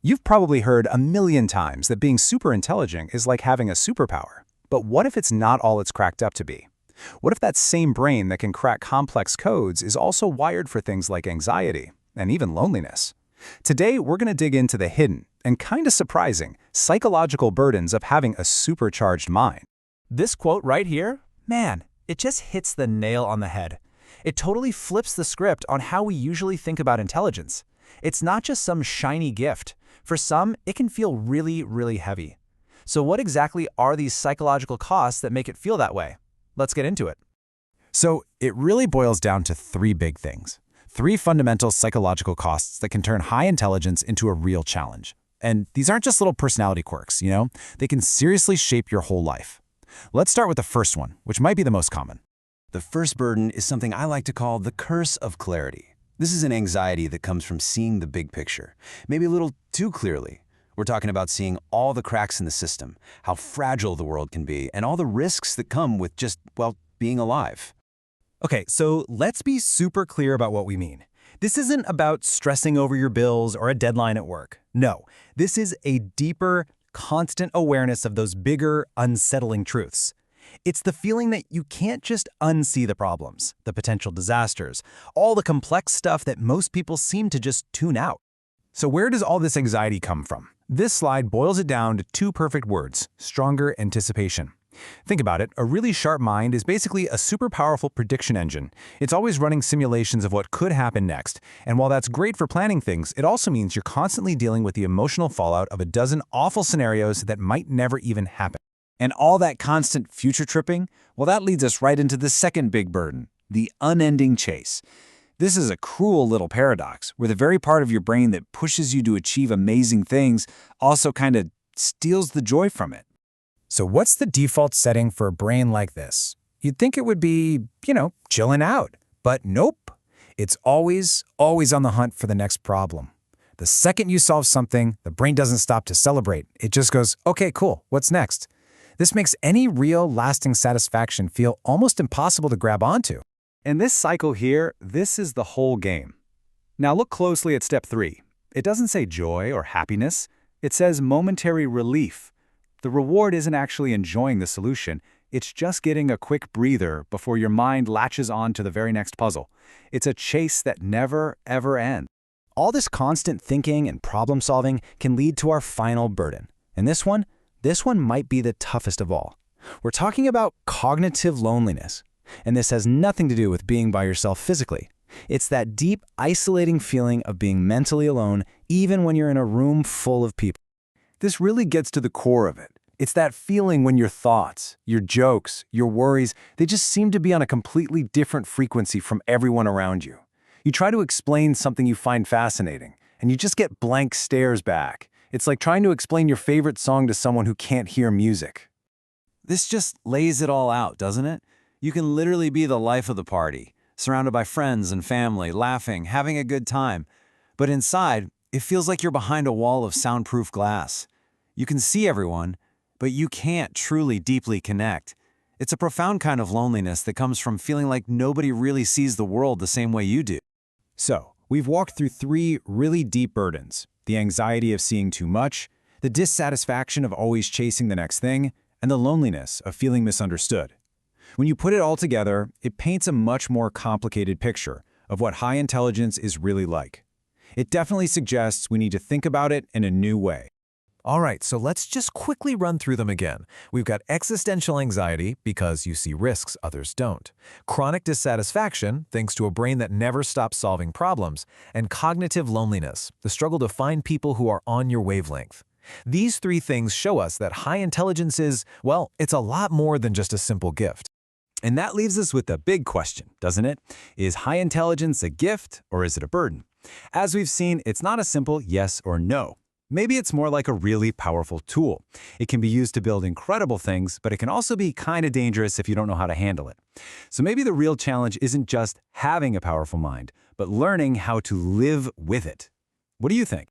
You've probably heard a million times that being super intelligent is like having a superpower. But what if it's not all it's cracked up to be? What if that same brain that can crack complex codes is also wired for things like anxiety and even loneliness? Today, we're going to dig into the hidden and kind of surprising psychological burdens of having a supercharged mind. This quote right here, man, it just hits the nail on the head. It totally flips the script on how we usually think about intelligence. It's not just some shiny gift. For some, it can feel really, really heavy. So what exactly are these psychological costs that make it feel that way? Let's get into it. So it really boils down to three big things. Three fundamental psychological costs that can turn high intelligence into a real challenge. And these aren't just little personality quirks, They can seriously shape your whole life. Let's start with the first one, which might be the most common. The first burden is something I like to call the curse of clarity. This is an anxiety that comes from seeing the big picture, maybe a little too clearly. We're talking about seeing all the cracks in the system, how fragile the world can be, and all the risks that come with just, being alive. Okay, so let's be super clear about what we mean. This isn't about stressing over your bills or a deadline at work. No, this is a deeper, constant awareness of those bigger, unsettling truths. It's the feeling that you can't just unsee the problems, the potential disasters, all the complex stuff that most people seem to just tune out. So where does all this anxiety come from? This slide boils it down to two perfect words: stronger anticipation. Think about it, a really sharp mind is basically a super powerful prediction engine. It's always running simulations of what could happen next. And while that's great for planning things, it also means you're constantly dealing with the emotional fallout of a dozen awful scenarios that might never even happen. And all that constant future tripping, that leads us right into the second big burden, the unending chase. This is a cruel little paradox, where the very part of your brain that pushes you to achieve amazing things also kind of steals the joy from it. So what's the default setting for a brain like this? You'd think it would be, chilling out. But nope. It's always on the hunt for the next problem. The second you solve something, the brain doesn't stop to celebrate. It just goes, okay, cool, what's next? This makes any real, lasting satisfaction feel almost impossible to grab onto. And this cycle here, this is the whole game. Now look closely at step 3. It doesn't say joy or happiness. It says momentary relief. The reward isn't actually enjoying the solution. It's just getting a quick breather before your mind latches on to the very next puzzle. It's a chase that never, ever ends. All this constant thinking and problem solving can lead to our final burden. And this one might be the toughest of all. We're talking about cognitive loneliness. And this has nothing to do with being by yourself physically. It's that deep, isolating feeling of being mentally alone, even when you're in a room full of people. This really gets to the core of it. It's that feeling when your thoughts, your jokes, your worries, they just seem to be on a completely different frequency from everyone around you. You try to explain something you find fascinating, and you just get blank stares back. It's like trying to explain your favorite song to someone who can't hear music. This just lays it all out, doesn't it? You can literally be the life of the party, surrounded by friends and family, laughing, having a good time. But inside, it feels like you're behind a wall of soundproof glass. You can see everyone, but you can't truly deeply connect. It's a profound kind of loneliness that comes from feeling like nobody really sees the world the same way you do. So, we've walked through three really deep burdens: the anxiety of seeing too much, the dissatisfaction of always chasing the next thing, and the loneliness of feeling misunderstood. When you put it all together, it paints a much more complicated picture of what high intelligence is really like. It definitely suggests we need to think about it in a new way. All right, so let's just quickly run through them again. We've got existential anxiety, because you see risks others don't. Chronic dissatisfaction, thanks to a brain that never stops solving problems. And cognitive loneliness, the struggle to find people who are on your wavelength. These three things show us that high intelligence is, it's a lot more than just a simple gift. And that leaves us with the big question, doesn't it? Is high intelligence a gift or is it a burden? As we've seen, it's not a simple yes or no. Maybe it's more like a really powerful tool. It can be used to build incredible things, but it can also be kind of dangerous if you don't know how to handle it. So maybe the real challenge isn't just having a powerful mind, but learning how to live with it. What do you think?